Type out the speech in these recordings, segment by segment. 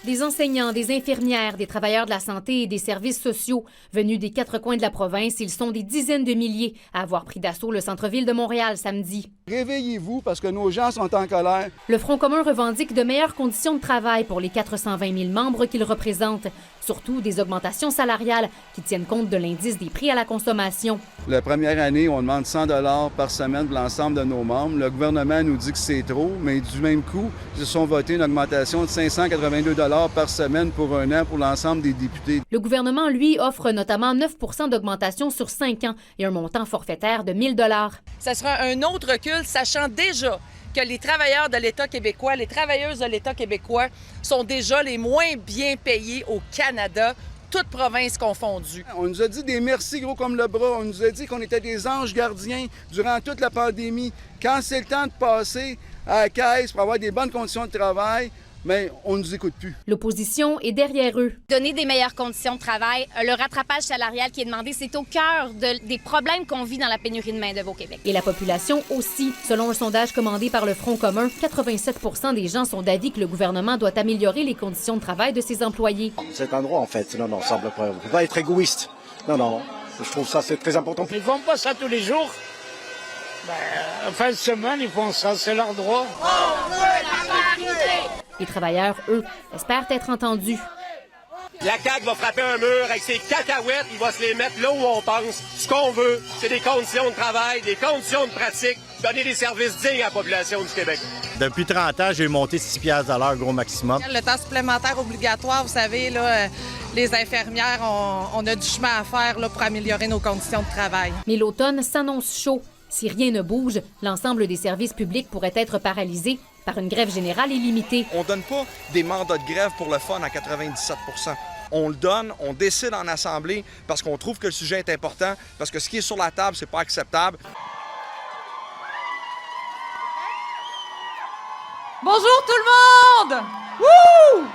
Des enseignants, des infirmières, des travailleurs de la santé et des services sociaux. Venus des quatre coins de la province, ils sont des dizaines de milliers à avoir pris d'assaut le centre-ville de Montréal samedi. Réveillez-vous parce que nos gens sont en colère. Le Front commun revendique de meilleures conditions de travail pour les 420 000 membres qu'il représente. Surtout des augmentations salariales qui tiennent compte de l'indice des prix à la consommation. La première année, on demande 100 $ par semaine pour l'ensemble de nos membres. Le gouvernement nous dit que c'est trop, mais du même coup, ils se sont votés une augmentation de 582 $ par semaine pour un an pour l'ensemble des députés. Le gouvernement, lui, offre notamment 9 % d'augmentation sur 5 ans et un montant forfaitaire de 1 000 $. Ça sera un autre recul, sachant déjà que les travailleurs de l'État québécois, les travailleuses de l'État québécois sont déjà les moins bien payés au Canada, toutes provinces confondues. On nous a dit des merci gros comme le bras. On nous a dit qu'on était des anges gardiens durant toute la pandémie. Quand c'est le temps de passer à la caisse pour avoir des bonnes conditions de travail, mais on ne nous écoute plus. L'opposition est derrière eux. Donner des meilleures conditions de travail, le rattrapage salarial qui est demandé, c'est au cœur des problèmes qu'on vit dans la pénurie de main-d'œuvre au Québec. Et la population aussi. Selon un sondage commandé par le Front commun, 87 % des gens sont d'avis que le gouvernement doit améliorer les conditions de travail de ses employés. C'est un droit, en fait. Non, ça ne peut pas être égoïste. Non, je trouve ça c'est très important. Ils font pas ça tous les jours. En fin de semaine, ils font ça, c'est leur droit. On veut la parité! Les travailleurs, eux, espèrent être entendus. La CAQ va frapper un mur avec ses cacahuètes, il va se les mettre là où on pense. Ce qu'on veut, c'est des conditions de travail, des conditions de pratique, donner des services dignes à la population du Québec. Depuis 30 ans, j'ai monté 6 piastres à l'heure, gros maximum. Le temps supplémentaire obligatoire, vous savez, là, les infirmières, on a du chemin à faire là, pour améliorer nos conditions de travail. Mais l'automne s'annonce chaud. Si rien ne bouge, l'ensemble des services publics pourrait être paralysé par une grève générale illimitée. On donne pas des mandats de grève pour le fun à 97 %. On le donne, on décide en assemblée parce qu'on trouve que le sujet est important, parce que ce qui est sur la table, c'est pas acceptable. Bonjour tout le monde! Wouh!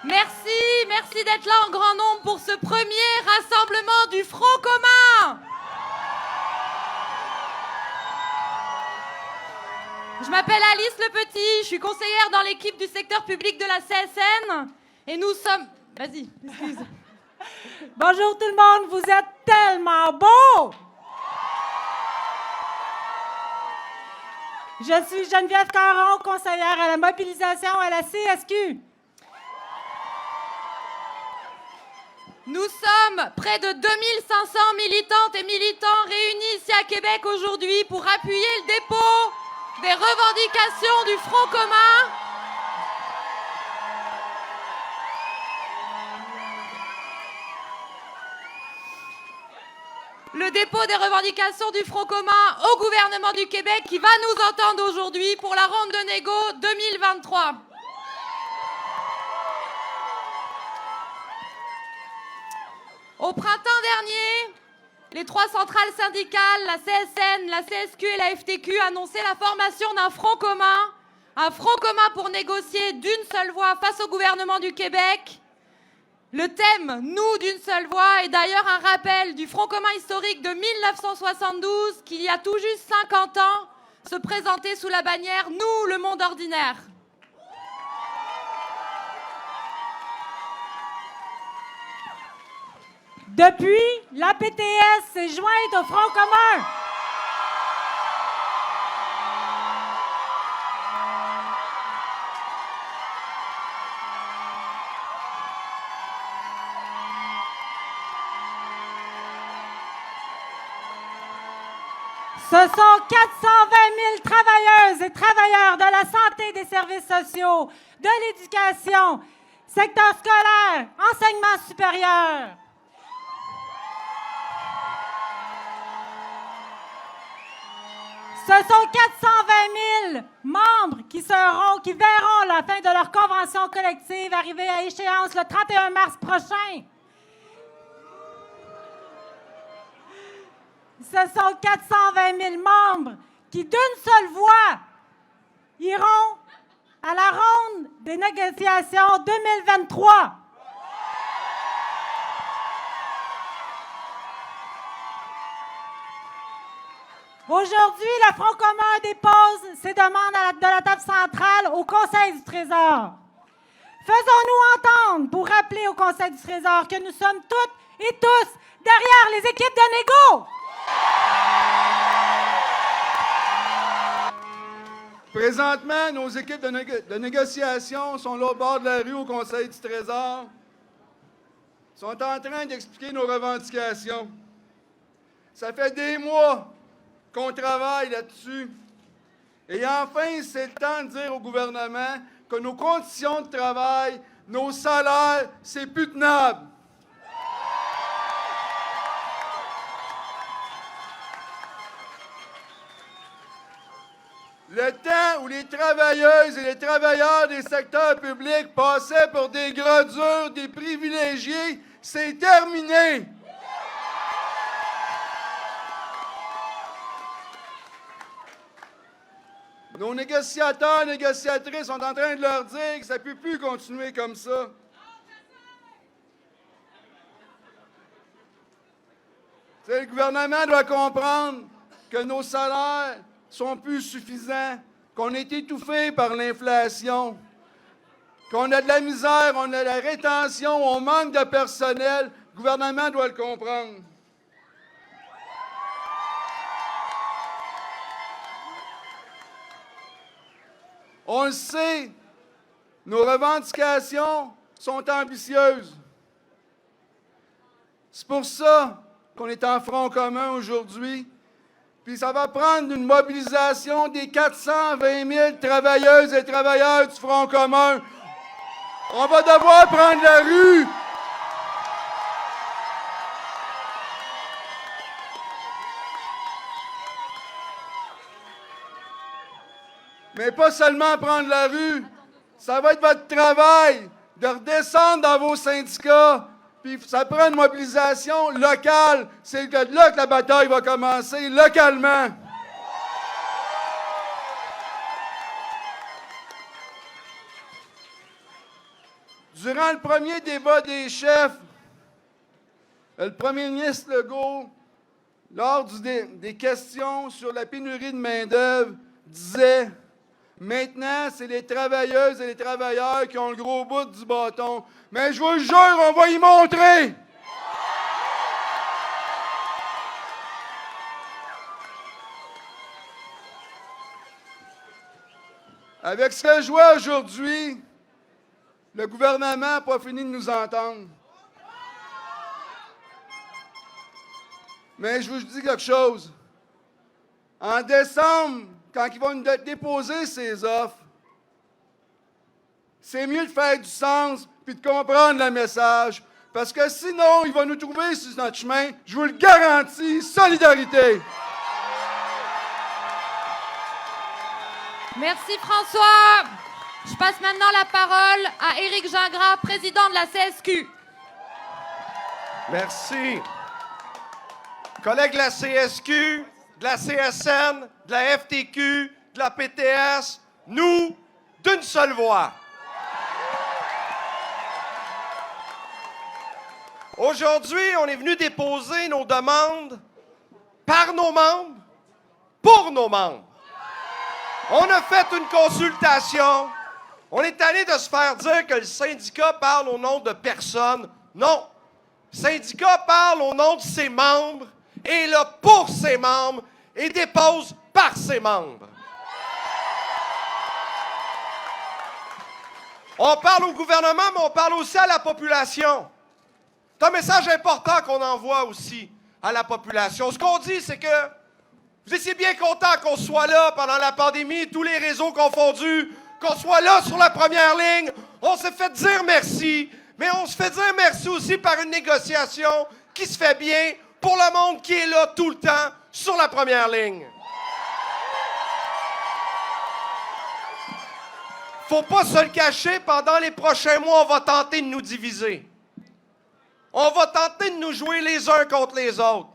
Merci d'être là en grand nombre pour ce premier rassemblement du Front commun! Je m'appelle Alice Le Petit, je suis conseillère dans l'équipe du secteur public de la CSN et nous sommes... Vas-y, excuse. Bonjour tout le monde, vous êtes tellement beaux! Je suis Geneviève Caron, conseillère à la mobilisation à la CSQ. Nous sommes près de 2500 militantes et militants réunis ici à Québec aujourd'hui pour appuyer le dépôt des revendications du Front commun. Le dépôt des revendications du Front commun au gouvernement du Québec qui va nous entendre aujourd'hui pour la ronde de négo 2023. Au printemps dernier, les trois centrales syndicales, la CSN, la CSQ et la FTQ, annonçaient la formation d'un front commun pour négocier d'une seule voix face au gouvernement du Québec. Le thème « Nous d'une seule voix » est d'ailleurs un rappel du Front commun historique de 1972 qui, il y a tout juste 50 ans, se présentait sous la bannière « Nous, le monde ordinaire ». Depuis, la PTS s'est jointe au Front commun. Ce sont 420 000 travailleuses et travailleurs de la santé, des services sociaux, de l'éducation, secteur scolaire, enseignement supérieur. Ce sont 420 000 membres qui verront la fin de leur convention collective arriver à échéance le 31 mars prochain. Ce sont 420 000 membres qui, d'une seule voix, iront à la ronde des négociations 2023. Aujourd'hui, le Front commun dépose, c'est de demande de la table centrale au Conseil du Trésor. Faisons-nous entendre pour rappeler au Conseil du Trésor que nous sommes toutes et tous derrière les équipes de négo. Présentement, nos équipes de négociation sont là au bord de la rue au Conseil du Trésor. Sont en train d'expliquer nos revendications. Ça fait des mois qu'on travaille là-dessus. Et enfin, c'est le temps de dire au gouvernement que nos conditions de travail, nos salaires, c'est plus tenable. Le temps où les travailleuses et les travailleurs des secteurs publics passaient pour des gras durs, des privilégiés, c'est terminé. Nos négociateurs et négociatrices sont en train de leur dire que ça ne peut plus continuer comme ça. Le gouvernement doit comprendre que nos salaires sont plus suffisants, qu'on est étouffé par l'inflation, qu'on a de la misère, on a de la rétention, on manque de personnel. Le gouvernement doit le comprendre. On le sait, nos revendications sont ambitieuses. C'est pour ça qu'on est en front commun aujourd'hui. Puis ça va prendre une mobilisation des 420 000 travailleuses et travailleurs du Front commun. On va devoir prendre la rue. Mais pas seulement prendre la rue. Ça va être votre travail de redescendre dans vos syndicats. Puis ça prend une mobilisation locale. C'est là que la bataille va commencer, localement. Durant le premier débat des chefs, le premier ministre Legault, lors des questions sur la pénurie de main-d'œuvre, disait « Maintenant, c'est les travailleuses et les travailleurs qui ont le gros bout du bâton. Mais je vous le jure, on va y montrer! » Avec ce que je vois aujourd'hui, le gouvernement n'a pas fini de nous entendre. Mais je vous dis quelque chose. En décembre, quand ils vont nous déposer ces offres, c'est mieux de faire du sens puis de comprendre le message. Parce que sinon, ils vont nous trouver sur notre chemin. Je vous le garantis, solidarité! Merci François. Je passe maintenant la parole à Éric Gingras, président de la CSQ. Merci. Collègues de la CSQ, de la CSN, de la FTQ, de la PTS, nous, d'une seule voix. Aujourd'hui, on est venu déposer nos demandes par nos membres, pour nos membres. On a fait une consultation. On est allé de se faire dire que le syndicat parle au nom de personne. Non. Le syndicat parle au nom de ses membres, est là pour ses membres et dépose par ses membres. On parle au gouvernement, mais on parle aussi à la population. C'est un message important qu'on envoie aussi à la population. Ce qu'on dit, c'est que vous étiez bien content qu'on soit là pendant la pandémie, tous les réseaux confondus, qu'on soit là sur la première ligne. On s'est fait dire merci, mais on se fait dire merci aussi par une négociation qui se fait bien pour le monde qui est là tout le temps sur la première ligne. Faut pas se le cacher, pendant les prochains mois, on va tenter de nous diviser. On va tenter de nous jouer les uns contre les autres.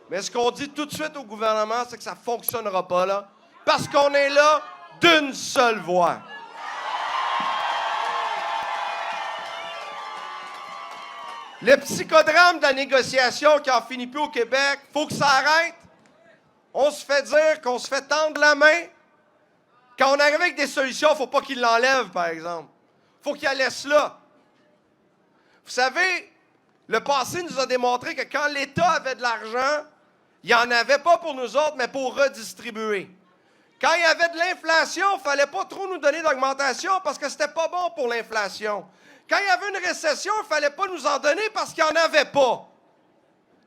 Mais ce qu'on dit tout de suite au gouvernement, c'est que ça ne fonctionnera pas, là. Parce qu'on est là d'une seule voix. Le psychodrame de la négociation qui en finit plus au Québec, faut que ça arrête. On se fait dire qu'on se fait tendre la main. Quand on arrive avec des solutions, il ne faut pas qu'ils l'enlèvent, par exemple. Il faut qu'ils la laissent là. Vous savez, le passé nous a démontré que quand l'État avait de l'argent, il n'y en avait pas pour nous autres, mais pour redistribuer. Quand il y avait de l'inflation, il ne fallait pas trop nous donner d'augmentation parce que c'était pas bon pour l'inflation. Quand il y avait une récession, il ne fallait pas nous en donner parce qu'il n'y en avait pas.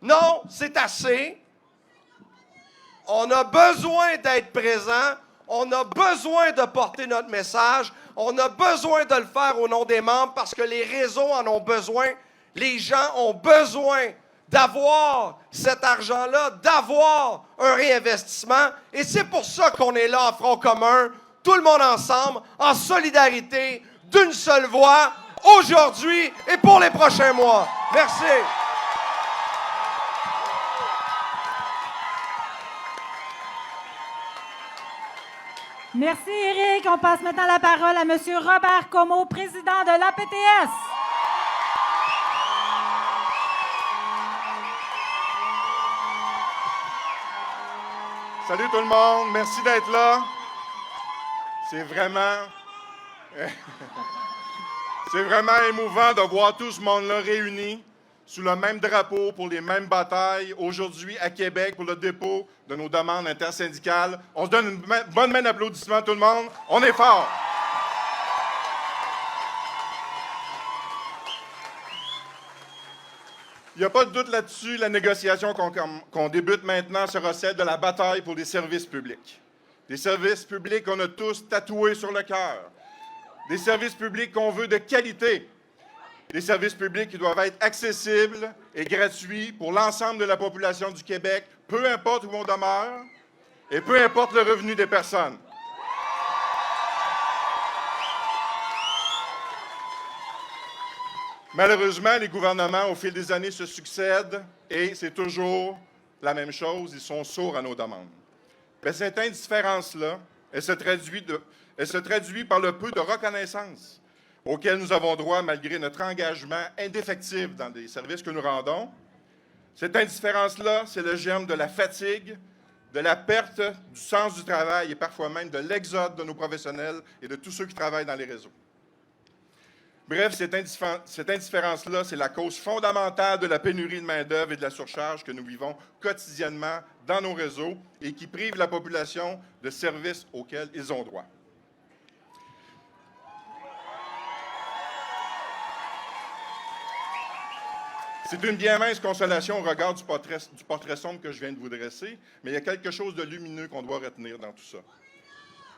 Non, c'est assez. On a besoin d'être présent. On a besoin de porter notre message. On a besoin de le faire au nom des membres parce que les réseaux en ont besoin. Les gens ont besoin d'avoir cet argent-là, d'avoir un réinvestissement. Et c'est pour ça qu'on est là en front commun, tout le monde ensemble, en solidarité, d'une seule voix, aujourd'hui et pour les prochains mois. Merci. Merci, Éric. On passe maintenant la parole à M. Robert Comeau, président de l'APTS. Salut tout le monde, merci d'être là. C'est vraiment émouvant de voir tout ce monde-là réuni sous le même drapeau pour les mêmes batailles aujourd'hui à Québec pour le dépôt de nos demandes intersyndicales. On se donne une bonne main d'applaudissement tout le monde. On est fort. Il n'y a pas de doute là-dessus, la négociation qu'on débute maintenant sera celle de la bataille pour les services publics. Des services publics qu'on a tous tatoués sur le cœur. Des services publics qu'on veut de qualité. Des services publics qui doivent être accessibles et gratuits pour l'ensemble de la population du Québec, peu importe où on demeure et peu importe le revenu des personnes. Malheureusement, les gouvernements, au fil des années, se succèdent et c'est toujours la même chose. Ils sont sourds à nos demandes. Mais cette indifférence-là, elle se traduit par le peu de reconnaissance auquel nous avons droit malgré notre engagement indéfectible dans les services que nous rendons. Cette indifférence-là, c'est le germe de la fatigue, de la perte du sens du travail et parfois même de l'exode de nos professionnels et de tous ceux qui travaillent dans les réseaux. Bref, cette indifférence-là, c'est la cause fondamentale de la pénurie de main-d'œuvre et de la surcharge que nous vivons quotidiennement dans nos réseaux et qui prive la population de services auxquels ils ont droit. C'est une bien mince consolation au regard du portrait sombre que je viens de vous dresser, mais il y a quelque chose de lumineux qu'on doit retenir dans tout ça.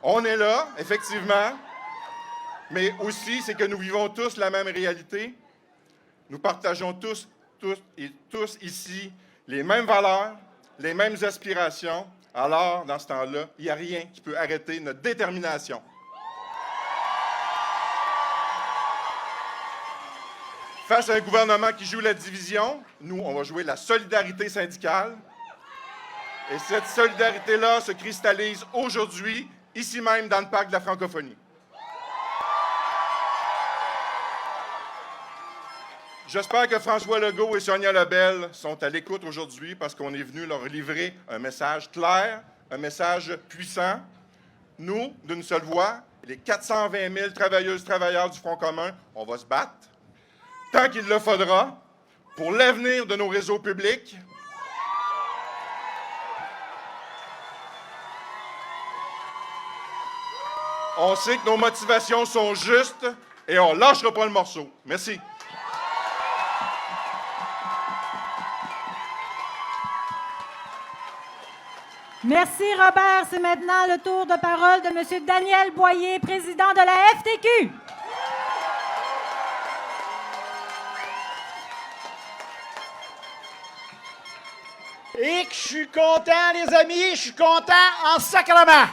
On est là, effectivement, mais aussi c'est que nous vivons tous la même réalité. Nous partageons tous ici les mêmes valeurs, les mêmes aspirations. Alors, dans ce temps-là, il n'y a rien qui peut arrêter notre détermination. Face à un gouvernement qui joue la division, nous, on va jouer la solidarité syndicale. Et cette solidarité-là se cristallise aujourd'hui, ici même, dans le parc de la francophonie. J'espère que François Legault et Sonia Lebel sont à l'écoute aujourd'hui parce qu'on est venu leur livrer un message clair, un message puissant. Nous, d'une seule voix, les 420 000 travailleuses et travailleurs du Front commun, on va se battre tant qu'il le faudra pour l'avenir de nos réseaux publics. On sait que nos motivations sont justes et on ne lâchera pas le morceau. Merci. Merci, Robert. C'est maintenant le tour de parole de M. Daniel Boyer, président de la FTQ. Et que je suis content, les amis, je suis content en sacrement.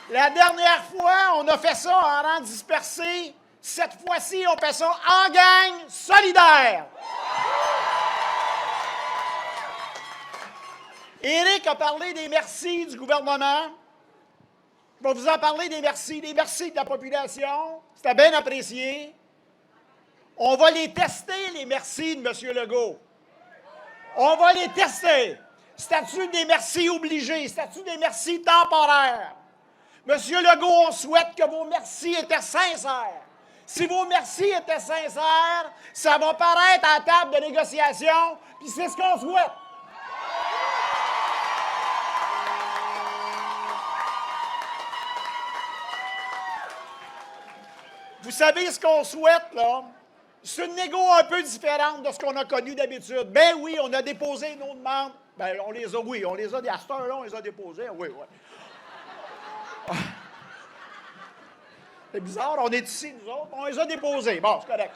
La dernière fois, on a fait ça en rang dispersé. Cette fois-ci, on fait ça en gang solidaire. Éric a parlé des merci du gouvernement. Je vais vous en parler des merci de la population. C'était bien apprécié. On va les tester, les merci de M. Legault. On va les tester. Statut des merci obligés, statut des merci temporaires. Monsieur Legault, on souhaite que vos merci étaient sincères. Si vos merci étaient sincères, ça va paraître à la table de négociation, puis c'est ce qu'on souhaite. Vous savez ce qu'on souhaite, là? C'est une négo un peu différente de ce qu'on a connu d'habitude. Ben oui, on a déposé nos demandes. Ben, on les a à cette heure-là, on les a déposées. Oui. C'est bizarre, on est ici, nous autres, on les a déposées. Bon, c'est correct.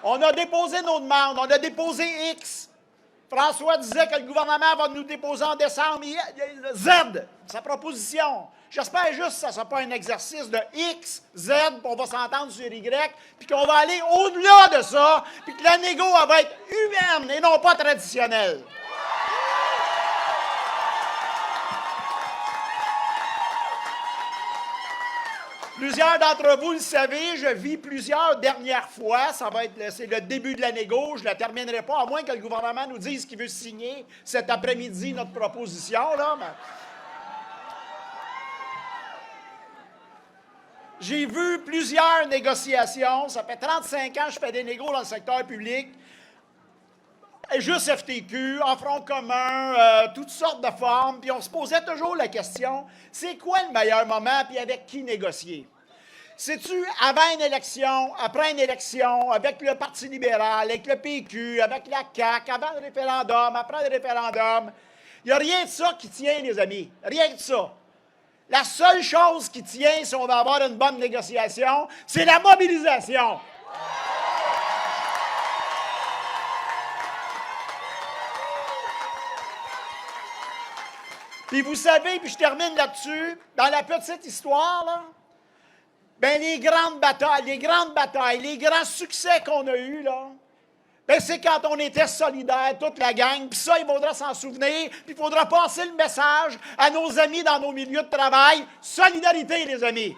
On a déposé nos demandes, on a déposé X. François disait que le gouvernement va nous déposer en décembre Z, sa proposition. J'espère juste que ça ne sera pas un exercice de X, Z, puis on va s'entendre sur Y, puis qu'on va aller au-delà de ça, puis que la négo elle va être humaine et non pas traditionnelle. Plusieurs d'entre vous le savez, je vis plusieurs dernières fois. C'est le début de la négo. Je ne la terminerai pas, à moins que le gouvernement nous dise qu'il veut signer cet après-midi notre proposition. Là. Mais... J'ai vu plusieurs négociations. Ça fait 35 ans que je fais des négos dans le secteur public. Juste FTQ, en front commun, toutes sortes de formes. Puis on se posait toujours la question, c'est quoi le meilleur moment, puis avec qui négocier? C'est-tu avant une élection, après une élection, avec le Parti libéral, avec le PQ, avec la CAQ, avant le référendum, après le référendum? Il n'y a rien de ça qui tient, les amis. Rien de ça. La seule chose qui tient, si on va avoir une bonne négociation, c'est la mobilisation. Puis vous savez, puis je termine là-dessus, dans la petite histoire, là, ben les grandes batailles, les grands succès qu'on a eus, là, ben c'est quand on était solidaires, toute la gang, puis ça, il faudra s'en souvenir, puis il faudra passer le message à nos amis dans nos milieux de travail. Solidarité, les amis!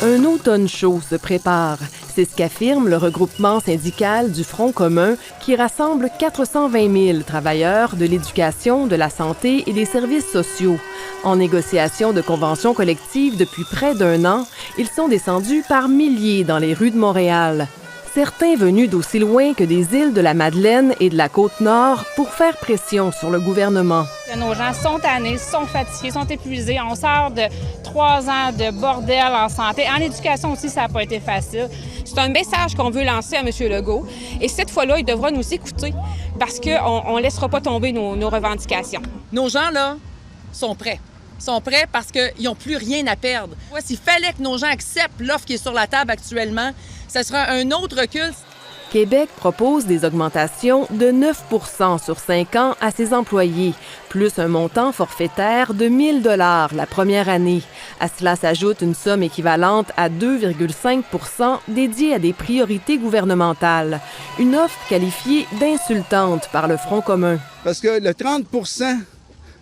Un automne chaud se prépare. C'est ce qu'affirme le regroupement syndical du Front commun qui rassemble 420 000 travailleurs de l'éducation, de la santé et des services sociaux. En négociation de conventions collectives depuis près d'1 an, ils sont descendus par milliers dans les rues de Montréal. Certains venus d'aussi loin que des îles de la Madeleine et de la Côte-Nord pour faire pression sur le gouvernement. Nos gens sont tannés, sont fatigués, sont épuisés. On sort de 3 ans de bordel en santé. En éducation aussi, ça n'a pas été facile. C'est un message qu'on veut lancer à M. Legault. Et cette fois-là, il devra nous écouter parce qu'on ne laissera pas tomber nos revendications. Nos gens, là, sont prêts. Ils sont prêts parce qu'ils n'ont plus rien à perdre. S'il fallait que nos gens acceptent l'offre qui est sur la table actuellement, ce sera un autre recul. Québec propose des augmentations de 9 % sur 5 ans à ses employés, plus un montant forfaitaire de 1 000 $ la première année. À cela s'ajoute une somme équivalente à 2,5 % dédiée à des priorités gouvernementales. Une offre qualifiée d'insultante par le Front commun. Parce que le 30 %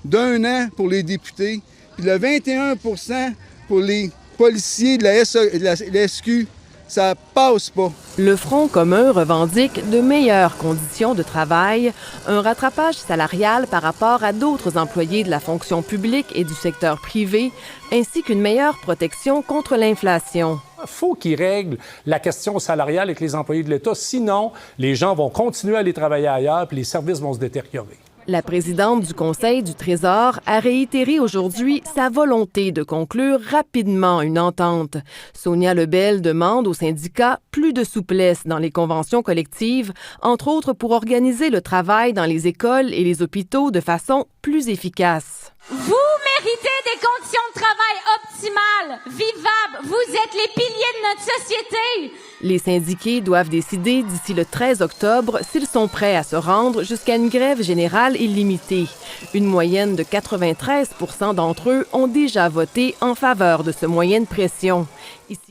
d'1 an pour les députés, puis le 21 % pour les policiers de la SQ, ça passe pas. Le Front commun revendique de meilleures conditions de travail, un rattrapage salarial par rapport à d'autres employés de la fonction publique et du secteur privé, ainsi qu'une meilleure protection contre l'inflation. Il faut qu'ils règlent la question salariale avec les employés de l'État, sinon les gens vont continuer à aller travailler ailleurs puis les services vont se détériorer. La présidente du Conseil du Trésor a réitéré aujourd'hui sa volonté de conclure rapidement une entente. Sonia Lebel demande aux syndicats plus de souplesse dans les conventions collectives, entre autres pour organiser le travail dans les écoles et les hôpitaux de façon plus efficace. Vous méritez des conditions de travail optimales, vivables. Vous êtes les piliers de notre société. Les syndiqués doivent décider d'ici le 13 octobre s'ils sont prêts à se rendre jusqu'à une grève générale illimitée. Une moyenne de 93 % d'entre eux ont déjà voté en faveur de ce moyen de pression. Ici